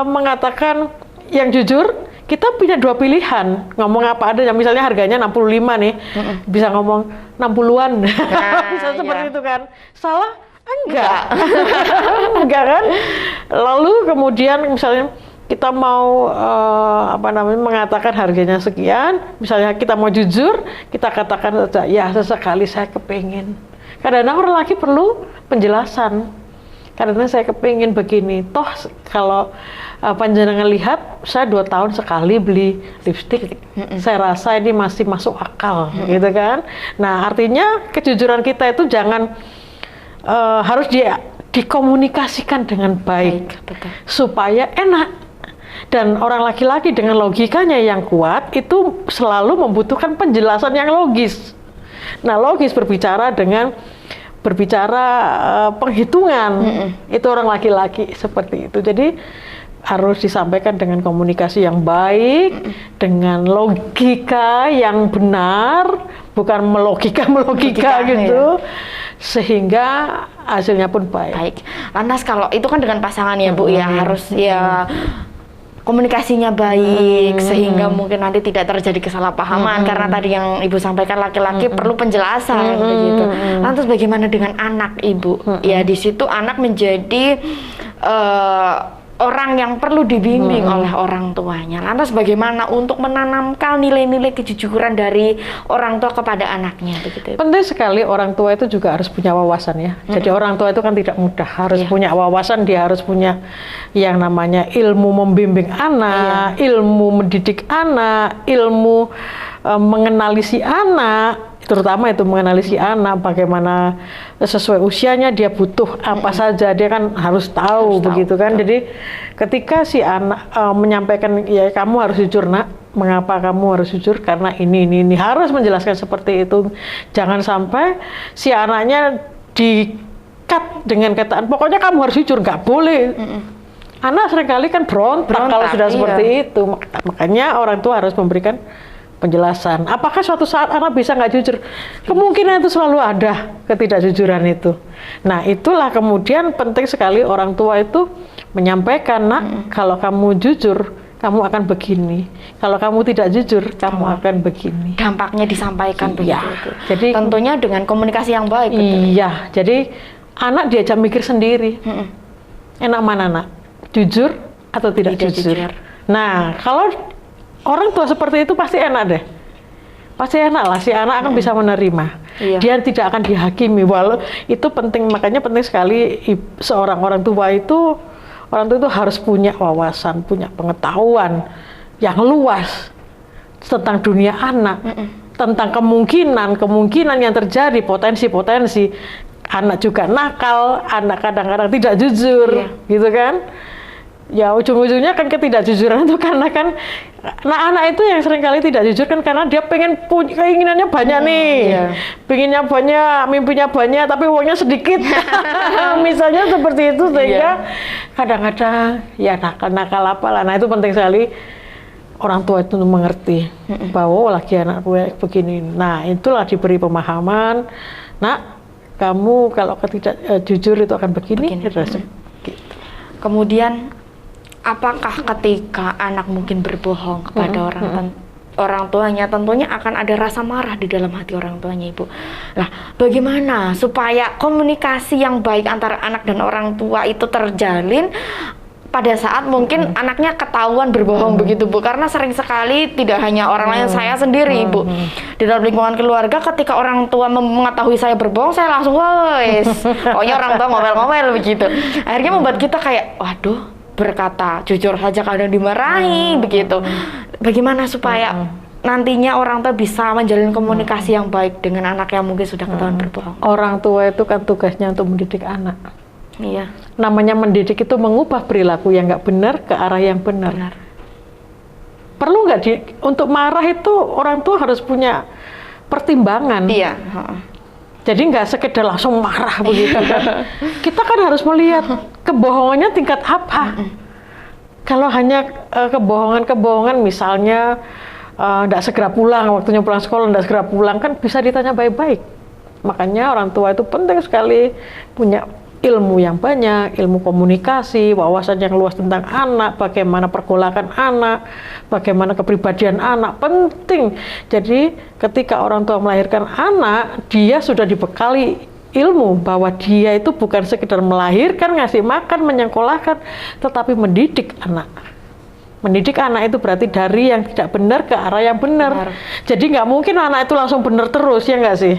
mengatakan yang jujur? Kita punya dua pilihan, ngomong apa adanya, misalnya harganya 65 nih, bisa ngomong 60-an, bisa seperti itu kan. Salah? Enggak. Enggak kan? Lalu kemudian misalnya kita mau mengatakan harganya sekian, misalnya kita mau jujur, kita katakan saja, ya sesekali saya kepingin. Kadang-kadang orang laki perlu penjelasan. Karena saya kepingin begini, toh kalau panjenengan lihat, saya 2 tahun sekali beli lipstik, saya rasa ini masih masuk akal, gitu kan. Nah artinya kejujuran kita itu jangan harus dikomunikasikan dengan baik, supaya enak. Dan orang laki-laki dengan logikanya yang kuat, itu selalu membutuhkan penjelasan yang logis. Nah logis berbicara penghitungan, itu orang laki-laki seperti itu. Jadi harus disampaikan dengan komunikasi yang baik, dengan logika yang benar, bukan melogika gitu, sehingga hasilnya pun baik. Lantas kalau itu kan dengan pasangan ya Bu ya, harus ya komunikasinya baik, sehingga mungkin nanti tidak terjadi kesalahpahaman, karena tadi yang Ibu sampaikan laki-laki perlu penjelasan begitu. Lantas bagaimana dengan anak Ibu? Ya di situ anak menjadi orang yang perlu dibimbing oleh orang tuanya. Lantas bagaimana untuk menanamkan nilai-nilai kejujuran dari orang tua kepada anaknya begitu? Penting sekali orang tua itu juga harus punya wawasan ya. Jadi orang tua itu kan tidak mudah, harus punya wawasan, dia harus punya yang namanya ilmu membimbing anak, ilmu mendidik anak, ilmu mengenali si anak, terutama itu mengenali si anak, bagaimana sesuai usianya dia butuh apa saja, dia kan harus tahu begitu kan. Jadi ketika si anak menyampaikan, ya kamu harus jujur nak, mengapa kamu harus jujur, karena ini harus menjelaskan seperti itu. Jangan sampai si anaknya di-cut dengan kataan pokoknya kamu harus jujur, nggak boleh. Anak seringkali kan berontak kalau sudah seperti itu. Makanya orang tua harus memberikan penjelasan. Apakah suatu saat anak bisa nggak jujur? Kemungkinan itu selalu ada ketidakjujuran itu. Nah itulah kemudian penting sekali orang tua itu menyampaikan, nak kalau kamu jujur kamu akan begini, kalau kamu tidak jujur kamu akan begini. Dampaknya disampaikan begitu. Jadi tentunya dengan komunikasi yang baik. Iya. Jadi anak diajak mikir sendiri. Enak mana nak? Jujur atau tidak jujur? Nah kalau orang tua seperti itu pasti enak deh. Pasti enak lah, si anak akan bisa menerima. Dia tidak akan dihakimi. Walau itu penting, makanya penting sekali seorang orang tua itu harus punya wawasan, punya pengetahuan yang luas tentang dunia anak, tentang kemungkinan yang terjadi, potensi-potensi. Anak juga nakal, anak kadang-kadang tidak jujur, gitu kan. ya ujung-ujungnya kan ketidakjujuran itu karena kan anak-anak itu yang seringkali tidak jujur kan karena dia pengen keinginannya banyak nih, pengennya banyak, mimpinya banyak, tapi uangnya sedikit. Misalnya seperti itu sehingga kadang-kadang ya nakal-nakal apalah. Nah itu penting sekali orang tua itu mengerti bahwa lagi anak gue begini. Nah itulah diberi pemahaman. Nak, kamu kalau tidak jujur itu akan begini. Gitu. Kemudian apakah ketika anak mungkin berbohong kepada orang tuanya, tentunya akan ada rasa marah di dalam hati orang tuanya, Ibu. Lah, bagaimana supaya komunikasi yang baik antara anak dan orang tua itu terjalin pada saat mungkin anaknya ketahuan berbohong begitu, Bu? Karena sering sekali tidak hanya orang lain, saya sendiri, Ibu. Di dalam lingkungan keluarga ketika orang tua mengetahui saya berbohong, saya langsung wes. Pokoknya orang tua ngomel-ngomel begitu. Akhirnya membuat kita kayak, waduh, berkata jujur saja kadang dimarahi begitu. Bagaimana supaya nantinya orang tua bisa menjalin komunikasi yang baik dengan anak yang mungkin sudah ketahuan berbohong? Orang tua itu kan tugasnya untuk mendidik anak. Iya. Namanya mendidik itu mengubah perilaku yang nggak benar ke arah yang benar. Perlu nggak untuk marah itu orang tua harus punya pertimbangan. Iya. Jadi nggak sekedar langsung marah begitu kan. Kita kan harus melihat kebohongannya tingkat apa. Kalau hanya kebohongan misalnya nggak segera pulang, waktunya pulang sekolah nggak segera pulang, kan bisa ditanya baik-baik. Makanya orang tua itu penting sekali punya ilmu yang banyak, ilmu komunikasi, wawasan yang luas tentang anak, bagaimana pergolakan anak, bagaimana kepribadian anak, penting. Jadi ketika orang tua melahirkan anak, dia sudah dibekali ilmu bahwa dia itu bukan sekedar melahirkan, ngasih makan, menyekolahkan, tetapi mendidik anak. Mendidik anak itu berarti dari yang tidak benar ke arah yang benar. Jadi nggak mungkin anak itu langsung benar terus, ya nggak sih?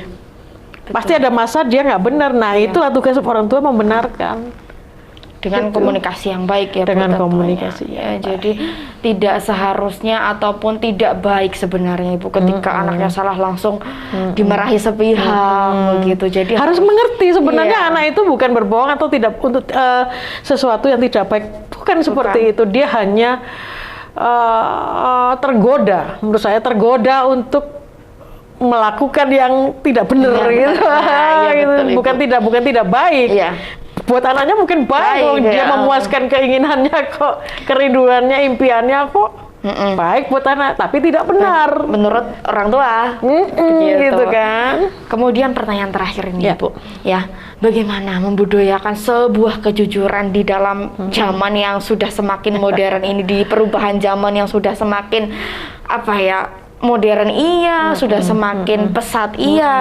Betul. Pasti ada masa dia nggak benar. Nah itulah tugas orang tua, membenarkan. Dengan komunikasi yang baik ya. Dengan komunikasi ya. Jadi tidak seharusnya ataupun tidak baik sebenarnya, Ibu, ketika anaknya salah langsung dimarahi sepihak begitu. Jadi harus mengerti sebenarnya anak itu bukan berbohong atau tidak untuk sesuatu yang tidak baik. Bukan seperti itu. Dia hanya tergoda. Menurut saya tergoda untuk melakukan yang tidak benar gitu. Betul, bukan tidak baik. Iya. Buat anaknya mungkin baik, dia memuaskan keinginannya kok, kerinduannya, impiannya kok baik buat anak, tapi tidak benar menurut orang tua. Gitu kan. Kemudian pertanyaan terakhir ini, Bu, ya, bagaimana membudayakan sebuah kejujuran di dalam zaman yang sudah semakin modern ini, di perubahan zaman yang sudah semakin modern sudah semakin pesat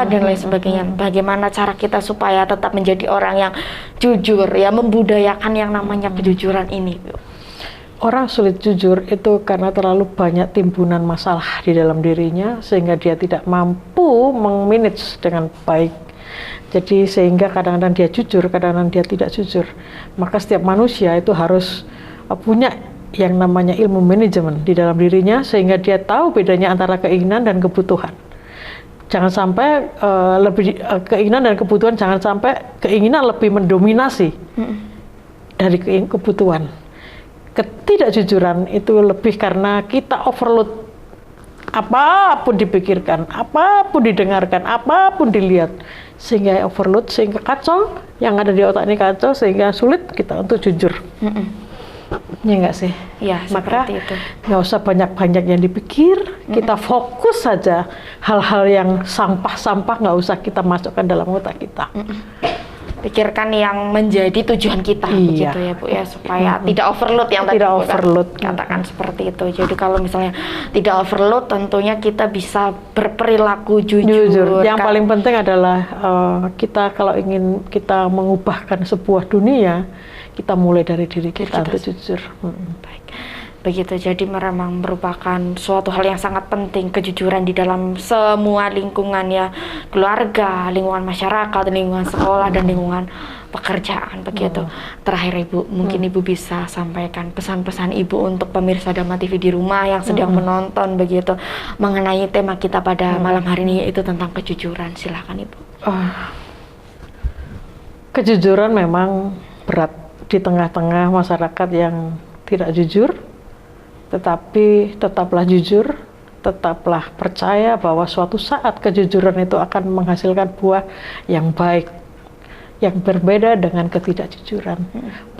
dan lain sebagainya. Bagaimana cara kita supaya tetap menjadi orang yang jujur, ya, membudayakan yang namanya kejujuran ini, Bu? Orang sulit jujur itu karena terlalu banyak timbunan masalah di dalam dirinya sehingga dia tidak mampu meng-manage dengan baik. Jadi sehingga kadang-kadang dia jujur, kadang-kadang dia tidak jujur. Maka setiap manusia itu harus punya yang namanya ilmu manajemen di dalam dirinya sehingga dia tahu bedanya antara keinginan dan kebutuhan. Jangan sampai keinginan dan kebutuhan, jangan sampai keinginan lebih mendominasi dari kebutuhan. Ketidakjujuran itu lebih karena kita overload, apapun dipikirkan, apapun didengarkan, apapun dilihat, sehingga overload, sehingga kacau, yang ada di otak ini kacau, sehingga sulit kita untuk jujur. Ya enggak sih? Ya, maka itu nggak usah banyak-banyak yang dipikir, kita fokus saja hal-hal yang sampah-sampah, nggak usah kita masukkan dalam otak kita. Pikirkan yang menjadi tujuan kita, begitu ya, Bu, ya, supaya tidak overload yang tadi Bu katakan seperti itu. Jadi kalau misalnya tidak overload, tentunya kita bisa berperilaku jujur. Yang paling penting adalah kita kalau ingin kita mengubahkan sebuah dunia, kita mulai dari diri kita untuk jujur. Baik. Begitu, jadi memang merupakan suatu hal yang sangat penting, kejujuran di dalam semua lingkungan, ya, keluarga, lingkungan masyarakat, lingkungan sekolah, dan lingkungan pekerjaan, begitu. Terakhir, Ibu, mungkin Ibu bisa sampaikan pesan-pesan Ibu untuk pemirsa Dhamma TV di rumah yang sedang menonton, begitu, mengenai tema kita pada malam hari ini, yaitu tentang kejujuran. Silakan, Ibu. Kejujuran memang berat di tengah-tengah masyarakat yang tidak jujur, tetapi tetaplah jujur, tetaplah percaya bahwa suatu saat kejujuran itu akan menghasilkan buah yang baik, yang berbeda dengan ketidakjujuran.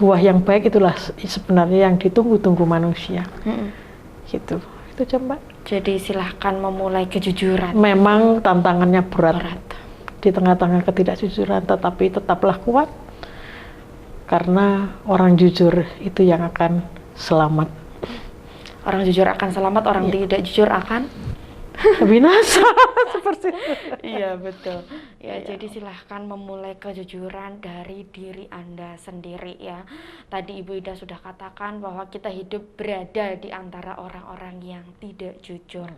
Buah yang baik itulah sebenarnya yang ditunggu-tunggu manusia. Gitu. Itu coba. Jadi silahkan memulai kejujuran. Memang tantangannya berat. Berat. Di tengah-tengah ketidakjujuran, tetapi tetaplah kuat. Karena orang jujur itu yang akan selamat. Orang jujur akan selamat, orang tidak jujur akan binasa. Seperti itu. iya betul ya. Jadi silahkan memulai kejujuran dari diri Anda sendiri ya. Tadi Ibu Ida sudah katakan bahwa kita hidup berada di antara orang-orang yang tidak jujur.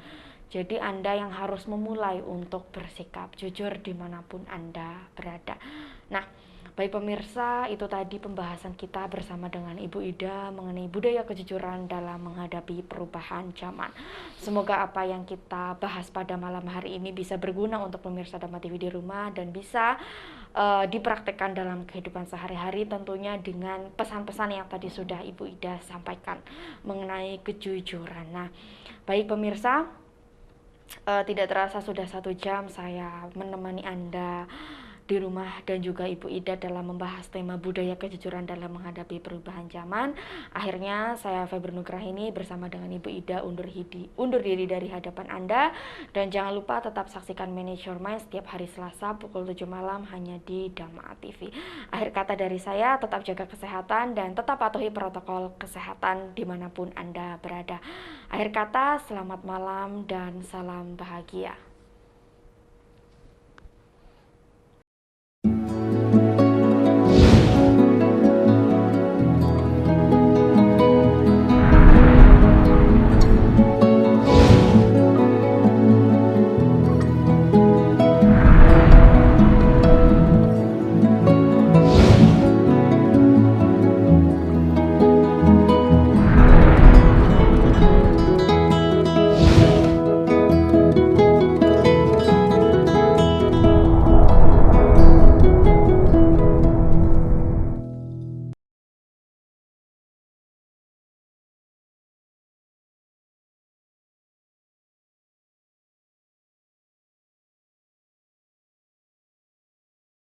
Jadi Anda yang harus memulai untuk bersikap jujur dimanapun Anda berada. Nah, baik pemirsa, itu tadi pembahasan kita bersama dengan Ibu Ida mengenai budaya kejujuran dalam menghadapi perubahan zaman. Semoga apa yang kita bahas pada malam hari ini bisa berguna untuk pemirsa Dhamma TV di rumah dan bisa dipraktekkan dalam kehidupan sehari-hari, tentunya dengan pesan-pesan yang tadi sudah Ibu Ida sampaikan mengenai kejujuran. Nah, baik pemirsa, tidak terasa sudah 1 jam saya menemani Anda di rumah dan juga Ibu Ida dalam membahas tema budaya kejujuran dalam menghadapi perubahan zaman. Akhirnya saya Febri Nugrahini bersama dengan Ibu Ida undur diri dari hadapan Anda, dan jangan lupa tetap saksikan Manage Your Mind setiap hari Selasa pukul 7 malam hanya di Dhamma TV. Akhir kata dari saya, tetap jaga kesehatan dan tetap patuhi protokol kesehatan dimanapun Anda berada. Akhir kata, selamat malam dan salam bahagia.